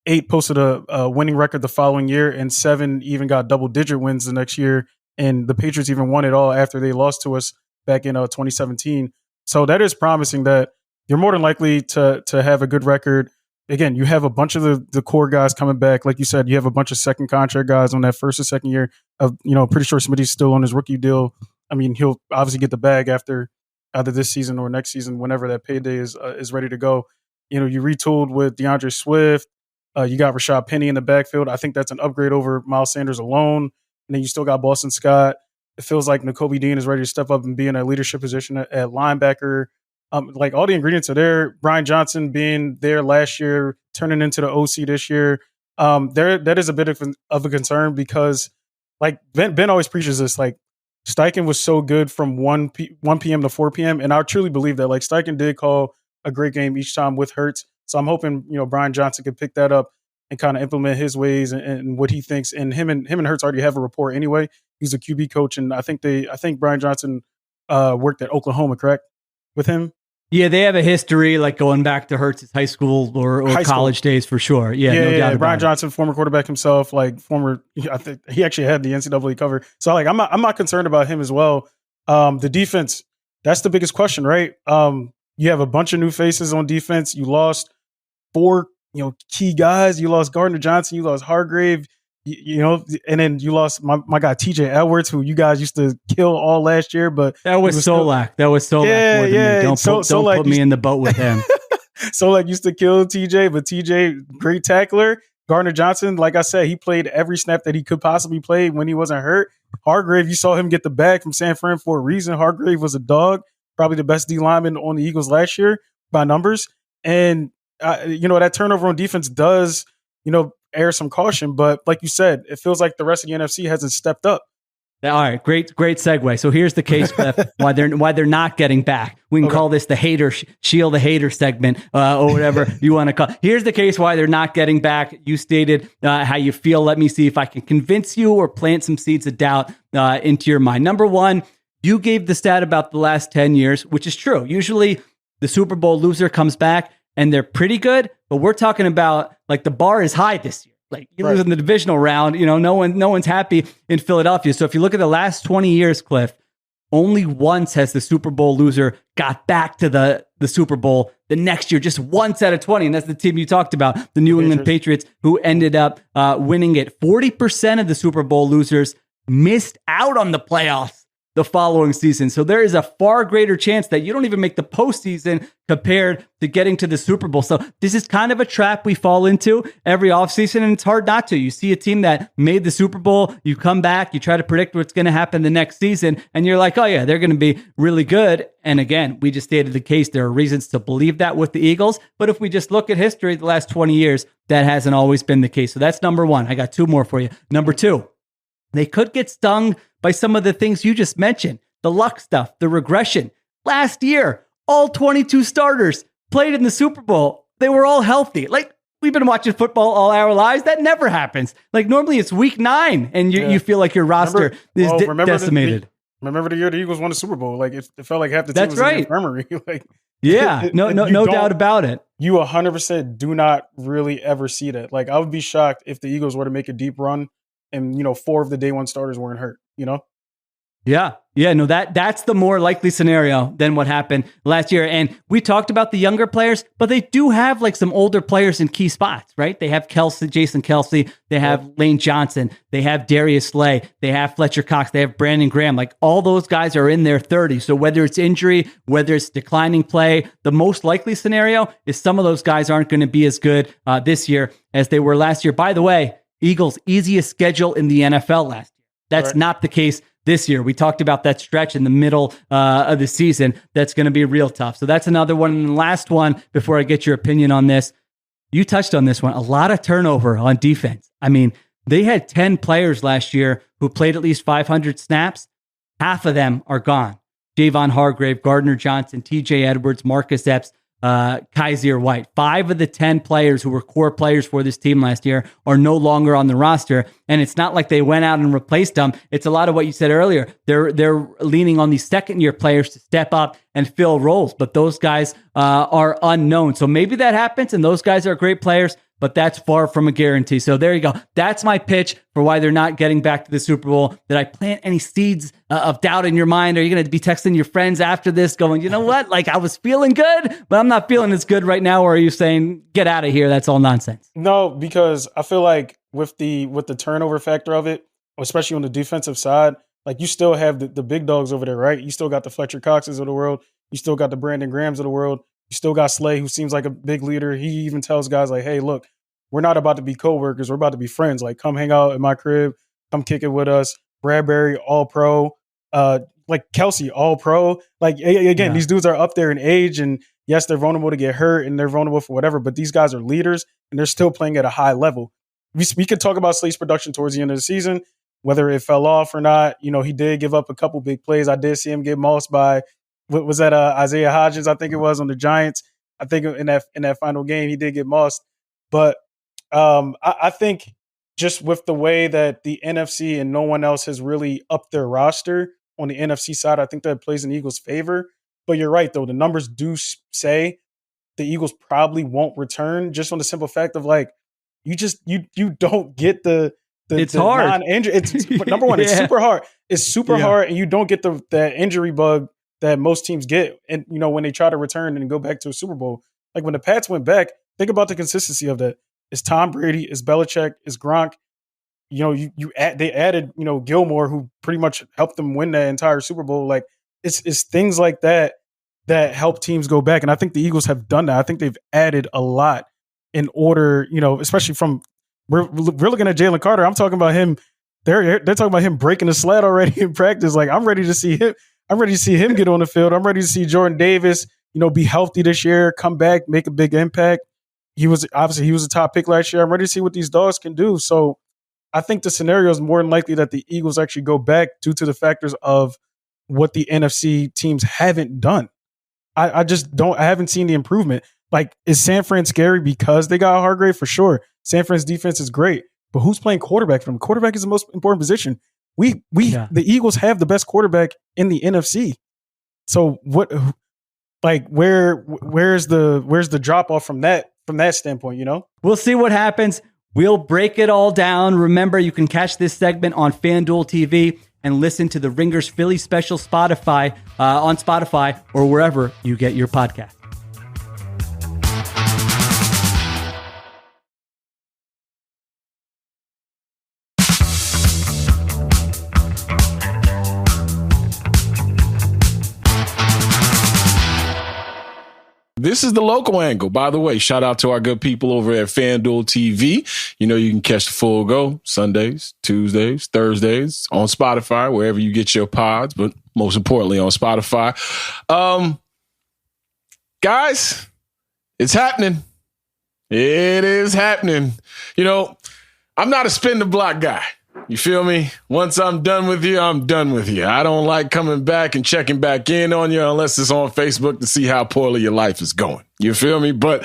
8 posted a winning record the following year, and 7 even got double-digit wins the next year. And the Patriots even won it all after they lost to us back in 2017. So that is promising that you're more than likely to have a good record. Again, you have a bunch of the core guys coming back. Like you said, you have a bunch of second contract guys on that first or second year. Pretty sure somebody's still on his rookie deal. I mean, he'll obviously get the bag after either this season or next season, whenever that payday is ready to go. You retooled with DeAndre Swift. You got Rashad Penny in the backfield. I think that's an upgrade over Miles Sanders alone. And then you still got Boston Scott. It feels like Nakobe Dean is ready to step up and be in a leadership position at linebacker. Like all the ingredients are there. Brian Johnson being there last year, turning into the OC this year. That is a bit of a concern because, like Ben always preaches this, like Steichen was so good from 1 p.m. to 4 p.m. And I truly believe that. Like Steichen did call a great game each time with Hurts. So I'm hoping Brian Johnson could pick that up and kind of implement his ways and what he thinks. And him and Hurts already have a rapport anyway. He's a QB coach, and I think Brian Johnson worked at Oklahoma, correct, with him? Yeah, they have a history, like going back to Hurts' high school or college days for sure. Yeah, no doubt about Brian it. Johnson, former quarterback himself, I think he actually had the NCAA cover. So I'm not concerned about him as well. The defense, that's the biggest question, right? You have a bunch of new faces on defense. You lost 4 key guys. You lost Gardner Johnson, you lost Hargrave, and then you lost my guy TJ Edwards, who you guys used to kill all last year. But that was Solak. That was Solak more than me. Don't put me in the boat with him. Solak used to kill TJ, but TJ, great tackler. Gardner Johnson, like I said, he played every snap that he could possibly play when he wasn't hurt. Hargrave, you saw him get the bag from San Fran for a reason. Hargrave was a dog, probably the best D lineman on the Eagles last year by numbers. And that turnover on defense does, air some caution. But like you said, it feels like the rest of the NFC hasn't stepped up. All right, great segue. So here's the case, Cliff, why they're not getting back. We can call this the hater Sheil the hater segment or whatever you want to call. Here's the case why they're not getting back. You stated how you feel. Let me see if I can convince you or plant some seeds of doubt into your mind. Number one, you gave the stat about the last 10 years, which is true. Usually the Super Bowl loser comes back and they're pretty good, but we're talking about like the bar is high this year. Like you lose in the divisional round, no one's happy in Philadelphia. So if you look at the last 20 years, Cliff, only once has the Super Bowl loser got back to the Super Bowl the next year, just once out of 20. And that's the team you talked about, the New England Patriots, who ended up winning it. 40% of the Super Bowl losers missed out on the playoffs the following season. So there is a far greater chance that you don't even make the postseason compared to getting to the Super Bowl. So this is kind of a trap we fall into every offseason, and it's hard not to. You see a team that made the Super Bowl, you come back, you try to predict what's going to happen the next season, and you're like, oh yeah, they're going to be really good. And again, we just stated the case. There are reasons to believe that with the Eagles, but if we just look at history the last 20 years, that hasn't always been the case. So that's number one. I got 2 more for you. Number 2, they could get stung by some of the things you just mentioned, the luck stuff, the regression. Last year, all 22 starters played in the Super Bowl. They were all healthy. Like, we've been watching football all our lives. That never happens. Like, normally it's week 9 and you feel like your roster is decimated. Remember the year the Eagles won the Super Bowl? Like, it felt like half the team was in the infirmary. No doubt about it. You 100% do not really ever see that. Like, I would be shocked if the Eagles were to make a deep run and, 4 of the day 1 starters weren't hurt, Yeah, no, that's the more likely scenario than what happened last year. And we talked about the younger players, but they do have like some older players in key spots, right? They have Jason Kelsey, they have Lane Johnson, they have Darius Slay, they have Fletcher Cox, they have Brandon Graham. Like all those guys are in their 30s. So whether it's injury, whether it's declining play, the most likely scenario is some of those guys aren't going to be as good this year as they were last year. By the way, Eagles' easiest schedule in the NFL last year. That's not the case this year. We talked about that stretch in the middle of the season. That's going to be real tough. So that's another one. And the last one, before I get your opinion on this, you touched on this one, a lot of turnover on defense. I mean, they had 10 players last year who played at least 500 snaps. Half of them are gone. Javon Hargrave, Gardner Johnson, TJ Edwards, Marcus Epps, Kaiser White. 5 of the 10 players who were core players for this team last year are no longer on the roster. And it's not like they went out and replaced them. It's a lot of what you said earlier. They're leaning on these second-year players to step up and fill roles, but those guys are unknown. So maybe that happens, and those guys are great players, but that's far from a guarantee. So there you go. That's my pitch for why they're not getting back to the Super Bowl. Did I plant any seeds of doubt in your mind? Are you going to be texting your friends after this going, you know what? Like I was feeling good, but I'm not feeling as good right now. Or are you saying, get out of here? That's all nonsense. No, because I feel like with the turnover factor of it, especially on the defensive side, like you still have the big dogs over there, right? You still got the Fletcher Coxes of the world. You still got the Brandon Grahams of the world. You still got Slay, who seems like a big leader. He even tells guys like, hey, look, we're not about to be coworkers. We're about to be friends. Like, come hang out at my crib. Come kick it with us. Bradbury, all pro. Like Kelsey, all pro. Like, again, these dudes are up there in age. And yes, they're vulnerable to get hurt and they're vulnerable for whatever. But these guys are leaders and they're still playing at a high level. We could talk about Slay's production towards the end of the season, whether it fell off or not. You know, he did give up a couple big plays. I did see him get mossed by was that Isaiah Hodgins, I think it was, on the Giants. I think in that final game, he did get mossed. But I think just with the way that the NFC and no one else has really upped their roster on the NFC side, I think that plays in the Eagles' favor. But you're right, though. The numbers do say the Eagles probably won't return just on the simple fact of, like, you don't get the it's hard. Non-injury. It's number one, it's super hard. It's super hard, and you don't get that injury bug that most teams get, and you know, when they try to return and go back to a Super Bowl. Like when the Pats went back, think about the consistency of that. It's Tom Brady, it's Belichick, it's Gronk. You know, they added, you know, Gilmore, who pretty much helped them win that entire Super Bowl. Like it's things like that help teams go back, and I think the Eagles have done that. I think they've added a lot in order, you know, especially from we're looking at Jalen Carter. I'm talking about him. They're talking about him breaking the sled already in practice. Like I'm ready to see him. I'm ready to see him get on the field. I'm ready to see Jordan Davis, you know, be healthy this year, come back, make a big impact. He was a top pick last year. I'm ready to see what these dogs can do. So I think the scenario is more than likely that the Eagles actually go back due to the factors of what the NFC teams haven't done. I haven't seen the improvement. Like, is San Fran scary because they got Hargrave? For sure. San Fran's defense is great, but who's playing quarterback for them? Quarterback is the most important position. The Eagles have the best quarterback in the NFC. So where's the drop off from that standpoint, you know? We'll see what happens. We'll break it all down. Remember, you can catch this segment on FanDuel TV and listen to the Ringers Philly Special Spotify on Spotify or wherever you get your podcast. This is the local angle. By the way, shout out to our good people over at FanDuel TV. You know, you can catch the full go Sundays, Tuesdays, Thursdays on Spotify, wherever you get your pods, but most importantly on Spotify. Guys, it's happening. It is happening. You know, I'm not a spin the block guy. You feel me? Once I'm done with you, I'm done with you. I don't like coming back and checking back in on you unless it's on Facebook to see how poorly your life is going. You feel me? But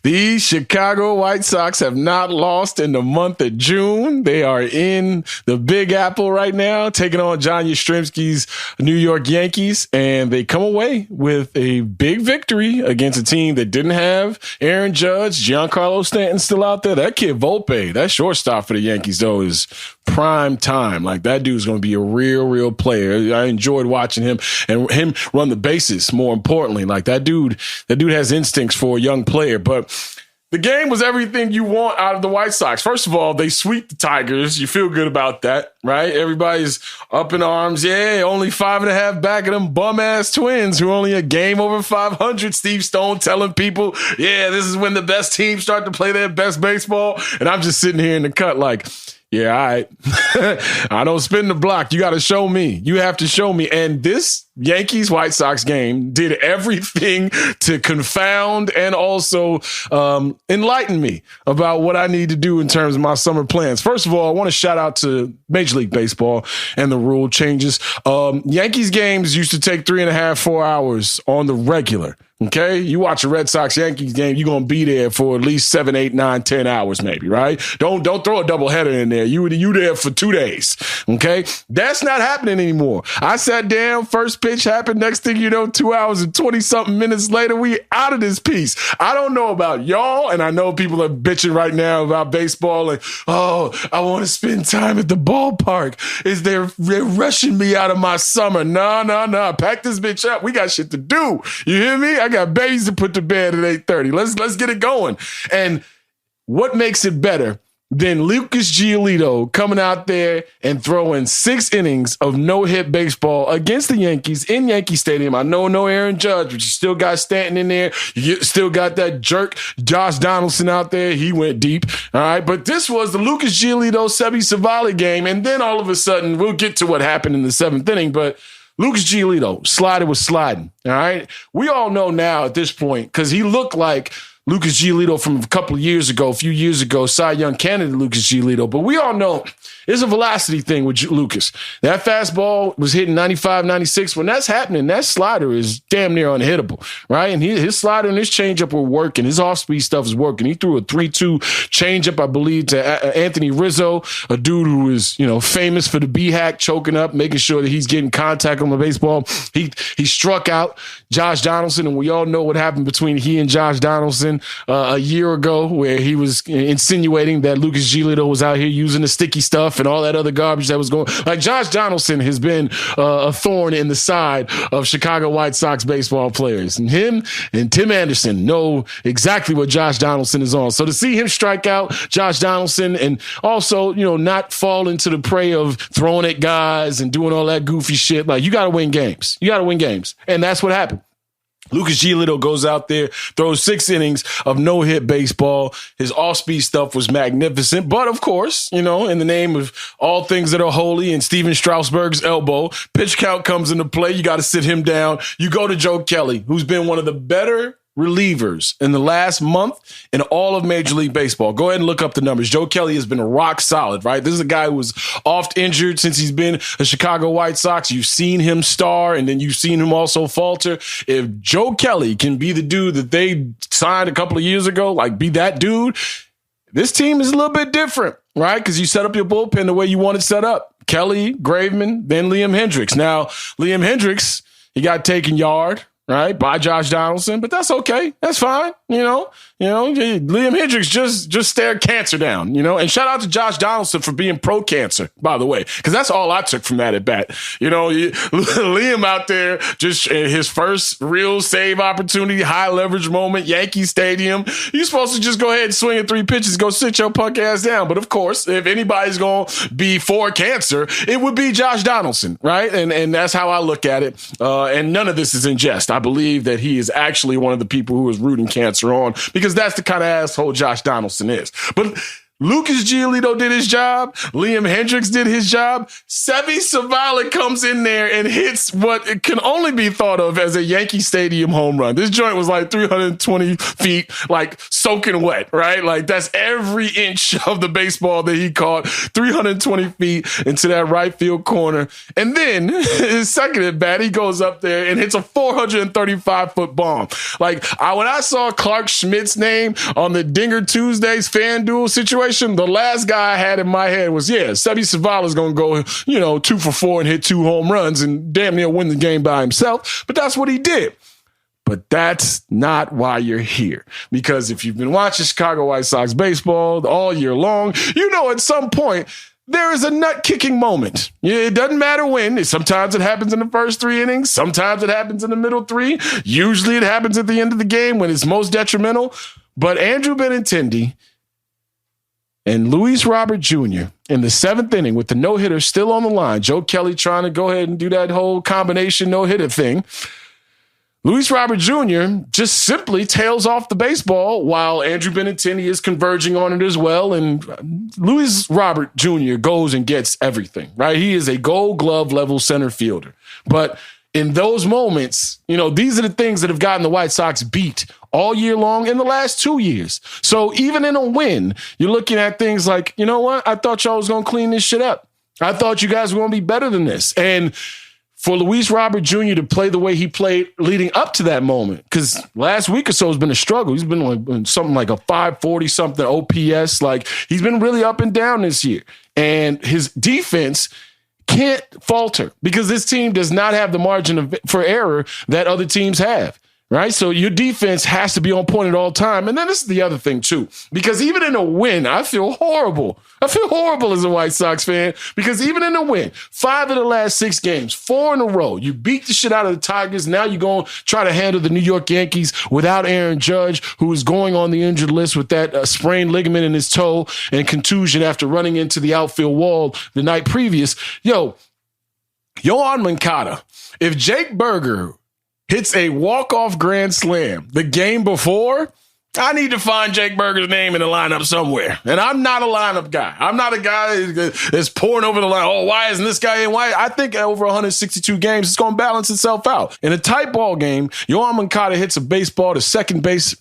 the Chicago White Sox have not lost in the month of June. They are in the Big Apple right now, taking on John Jastremski's New York Yankees, and they come away with a big victory against a team that didn't have Aaron Judge, Giancarlo Stanton still out there. That kid Volpe, that shortstop for the Yankees, though, is prime time. Like, that dude's going to be a real player. I enjoyed watching him and him run the bases, more importantly. Like, that dude has instincts for a young player. But the game was everything you want out of the White Sox. First of all, they sweep the Tigers. You feel good about that, right? Everybody's up in arms. Yeah, only 5.5 back of them bum-ass Twins who are only a game over 500. Steve Stone telling people, yeah, this is when the best teams start to play their best baseball. And I'm just sitting here in the cut like, yeah, all right. I don't spin the block. You got to show me. You have to show me. And this Yankees-White Sox game did everything to confound and also enlighten me about what I need to do in terms of my summer plans. First of all, I want to shout out to Major League Baseball and the rule changes. Yankees games used to take 3.5, 4 hours on the regular. Okay, you watch a Red Sox Yankees game, you're gonna be there for at least 7, 8, 9, 10 hours, maybe, right? Don't throw a doubleheader in there. You there for 2 days. Okay, that's not happening anymore. I sat down, first pitch happened. Next thing you know, 2 hours and 20-something minutes later, we out of this piece. I don't know about y'all, and I know people are bitching right now about baseball. Like, oh, I want to spend time at the ballpark. They're rushing me out of my summer? No. Pack this bitch up. We got shit to do. You hear me? I got babies to put to bed at 8:30. Let's get it going. And what makes it better than Lucas Giolito coming out there and throwing 6 innings of no-hit baseball against the Yankees in Yankee Stadium? I know no Aaron Judge, but you still got Stanton in there. You still got that jerk Josh Donaldson out there. He went deep. All right. But this was the Lucas Giolito Sebi Savali game. And then all of a sudden, we'll get to what happened in the 7th inning, but Lucas Giolito, slider was sliding, all right? We all know now at this point, because he looked like Lucas Giolito from a few years ago, Cy Young candidate Lucas Giolito. But we all know it's a velocity thing with Lucas. That fastball was hitting 95, 96. When that's happening, that slider is damn near unhittable, right? And his slider and his changeup were working. His off-speed stuff is working. He threw a 3-2 changeup, I believe, to Anthony Rizzo, a dude who is, famous for the B-hack, choking up, making sure that he's getting contact on the baseball. He struck out Josh Donaldson, and we all know what happened between he and Josh Donaldson a year ago, where he was insinuating that Lucas Giolito was out here using the sticky stuff and all that other garbage that was going. Like, Josh Donaldson has been a thorn in the side of Chicago White Sox baseball players, and him and Tim Anderson know exactly what Josh Donaldson is on. So to see him strike out Josh Donaldson and also, not fall into the prey of throwing at guys and doing all that goofy shit, like, you got to win games. You got to win games, and that's what happened. Lucas Giolito goes out there, throws 6 innings of no-hit baseball. His off-speed stuff was magnificent. But, of course, in the name of all things that are holy and Steven Strasburg's elbow, pitch count comes into play. You got to sit him down. You go to Joe Kelly, who's been one of the better relievers in the last month in all of Major League Baseball. Go ahead and look up the numbers. Joe Kelly has been rock solid, right? This is a guy who was oft injured since he's been a Chicago White Sox. You've seen him star, and then you've seen him also falter. If Joe Kelly can be the dude that they signed a couple of years ago, like, be that dude, this team is a little bit different, right? Because you set up your bullpen the way you want it set up. Kelly, Graveman, then Liam Hendricks. Now, Liam Hendricks, he got taken yard, right, by Josh Donaldson, but that's okay. That's fine. Liam Hendricks just stared cancer down, and shout out to Josh Donaldson for being pro-cancer, by the way, because that's all I took from that at bat. Liam out there, just his first real save opportunity, high leverage moment, Yankee Stadium. You're supposed to just go ahead and swing at 3 pitches, go sit your punk ass down. But of course, if anybody's going to be for cancer, it would be Josh Donaldson, right? And that's how I look at it. And none of this is in jest. I believe that he is actually one of the people who is rooting cancer on, because that's the kind of asshole Josh Donaldson is. But Lucas Giolito did his job. Liam Hendricks did his job. Seby Zavala comes in there and hits what it can only be thought of as a Yankee Stadium home run. This joint was like 320 feet, like soaking wet, right? Like that's every inch of the baseball that he caught, 320 feet into that right field corner. And then his second at bat, he goes up there and hits a 435-foot bomb. Like when I saw Clark Schmidt's name on the Dinger Tuesdays FanDuel situation, the last guy I had in my head was, Seby Zavala's going to go, 2 for 4 and hit 2 home runs and damn near win the game by himself. But that's what he did. But that's not why you're here. Because if you've been watching Chicago White Sox baseball all year long, at some point, there is a nut-kicking moment. It doesn't matter when. Sometimes it happens in the first 3 innings. Sometimes it happens in the middle 3. Usually it happens at the end of the game when it's most detrimental. But Andrew Benintendi and Luis Robert Jr. in the 7th inning with the no-hitter still on the line, Joe Kelly trying to go ahead and do that whole combination no-hitter thing. Luis Robert Jr. just simply tails off the baseball while Andrew Benintendi is converging on it as well. And Luis Robert Jr. goes and gets everything, right? He is a Gold Glove level center fielder. But in those moments, these are the things that have gotten the White Sox beat all year long in the last 2 years. So even in a win, you're looking at things like, you know what? I thought y'all was going to clean this shit up. I thought you guys were going to be better than this. And for Luis Robert Jr. to play the way he played leading up to that moment, because last week or so has been a struggle. He's been like something like a 540 something OPS. Like he's been really up and down this year. And his defense can't falter because this team does not have the margin for error that other teams have. Right? So your defense has to be on point at all time. And then this is the other thing, too, because even in a win, I feel horrible. I feel horrible as a White Sox fan because even in a win, 5 of the last 6 games, 4 in a row, you beat the shit out of the Tigers. Now you're going to try to handle the New York Yankees without Aaron Judge, who is going on the injured list with that sprained ligament in his toe and contusion after running into the outfield wall the night previous. Yohan Moncada, if Jake Berger hits a walk-off grand slam the game before, I need to find Jake Berger's name in the lineup somewhere. And I'm not a lineup guy. I'm not a guy that's pouring over the line. Oh, why isn't this guy in? Why? I think over 162 games, it's going to balance itself out. In a tight ball game, Yohan Moncada hits a baseball to second base.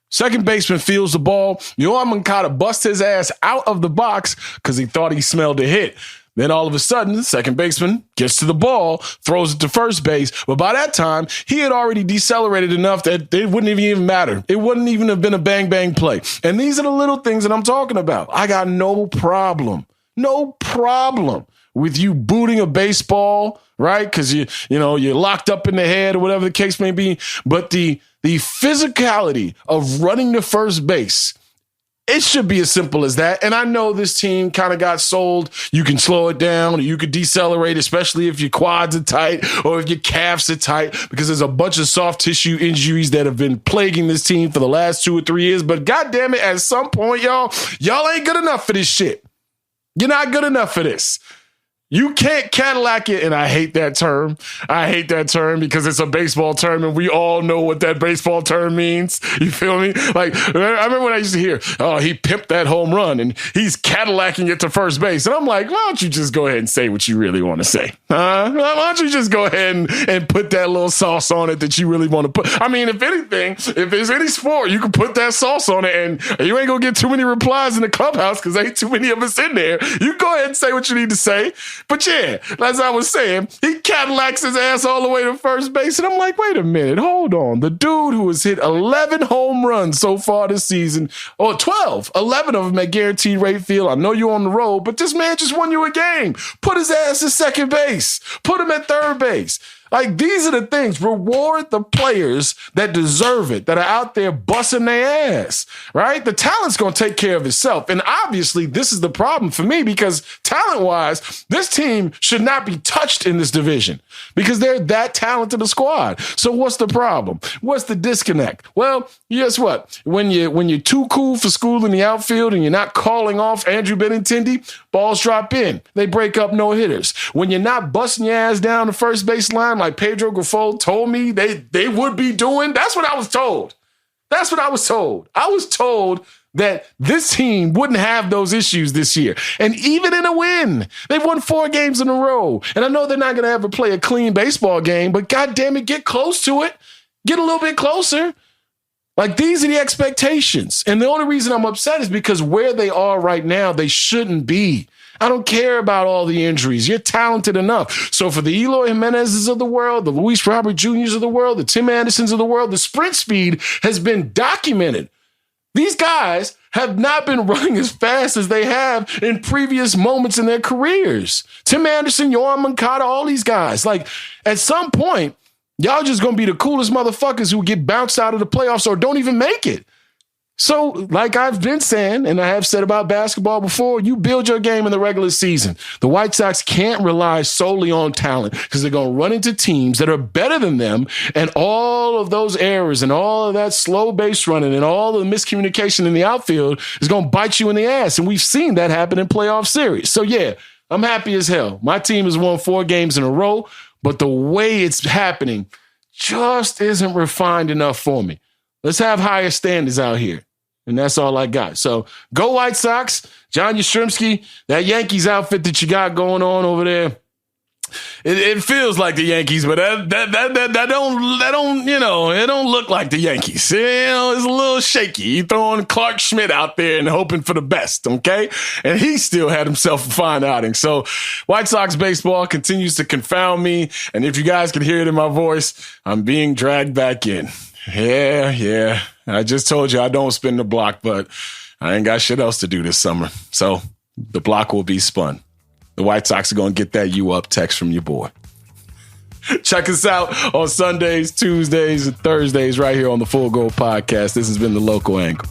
Second baseman fields the ball. Yohan Moncada busts his ass out of the box because he thought he smelled a hit. Then all of a sudden, the second baseman gets to the ball, throws it to first base. But by that time, he had already decelerated enough that it wouldn't even matter. It wouldn't even have been a bang-bang play. And these are the little things that I'm talking about. I got no problem with you booting a baseball, right? Because you're locked up in the head or whatever the case may be. But the physicality of running to first base, it should be as simple as that. And I know this team kind of got sold. You can slow it down or you could decelerate, especially if your quads are tight or if your calves are tight, because there's a bunch of soft tissue injuries that have been plaguing this team for the last 2 or 3 years. But goddamn it, at some point, y'all ain't good enough for this shit. You're not good enough for this. You can't Cadillac it, and I hate that term. I hate that term because it's a baseball term, and we all know what that baseball term means. You feel me? Like, I remember when I used to hear, oh, he pimped that home run, and he's Cadillacing it to first base. And I'm like, why don't you just go ahead and say what you really want to say? Why don't you just go ahead and put that little sauce on it that you really want to put? I mean, if anything, if there's any sport, you can put that sauce on it, and you ain't going to get too many replies in the clubhouse because ain't too many of us in there. You go ahead and say what you need to say. But yeah, as I was saying, he Cadillacs his ass all the way to first base. And I'm like, wait a minute, hold on. The dude who has hit 11 home runs so far this season, or 12, 11 of them at guaranteed rate field. I know you're on the road, but this man just won you a game. Put his ass at second base. Put him at third base. Like, these are the things. Reward the players that deserve it, that are out there busting their ass, right? The talent's going to take care of itself. And obviously, this is the problem for me because talent-wise, this team should not be touched in this division because they're that talented a squad. So what's the problem? What's the disconnect? Well, guess what? When you're too cool for school in the outfield and you're not calling off Andrew Benintendi, balls drop in. They break up no-hitters. When you're not busting your ass down the first base line like Pedro Grifol told me they would be doing, that's what I was told. That's what I was told. I was told that this team wouldn't have those issues this year. And even in a win, they've won 4 games in a row. And I know they're not going to ever play a clean baseball game, but goddamn it, get close to it. Get a little bit closer. Like, these are the expectations. And the only reason I'm upset is because where they are right now, they shouldn't be. I don't care about all the injuries. You're talented enough. So for the Eloy Jimenez's of the world, the Luis Robert Jr.'s of the world, the Tim Andersons of the world, the sprint speed has been documented. These guys have not been running as fast as they have in previous moments in their careers. Tim Anderson, Yohan Moncada, all these guys. Like, at some point, y'all just going to be the coolest motherfuckers who get bounced out of the playoffs or don't even make it. So, like I've been saying, and I have said about basketball before, you build your game in the regular season. The White Sox can't rely solely on talent because they're going to run into teams that are better than them, and all of those errors and all of that slow base running and all of the miscommunication in the outfield is going to bite you in the ass. And we've seen that happen in playoff series. So, yeah, I'm happy as hell. My team has won 4 games in a row, but the way it's happening just isn't refined enough for me. Let's have higher standards out here. And that's all I got. So go White Sox. John Jastremski, that Yankees outfit that you got going on over there, it feels like the Yankees, but that don't, you know, it don't look like the Yankees. You know, it's a little shaky. You throwing Clark Schmidt out there and hoping for the best, okay? And he still had himself a fine outing. So White Sox baseball continues to confound me. And if you guys can hear it in my voice, I'm being dragged back in. Yeah. I just told you I don't spin the block, but I ain't got shit else to do this summer. So the block will be spun. The White Sox are going to get that "you up" text from your boy. Check us out on Sundays, Tuesdays, and Thursdays right here on the Full Go Podcast. This has been The Local Angle.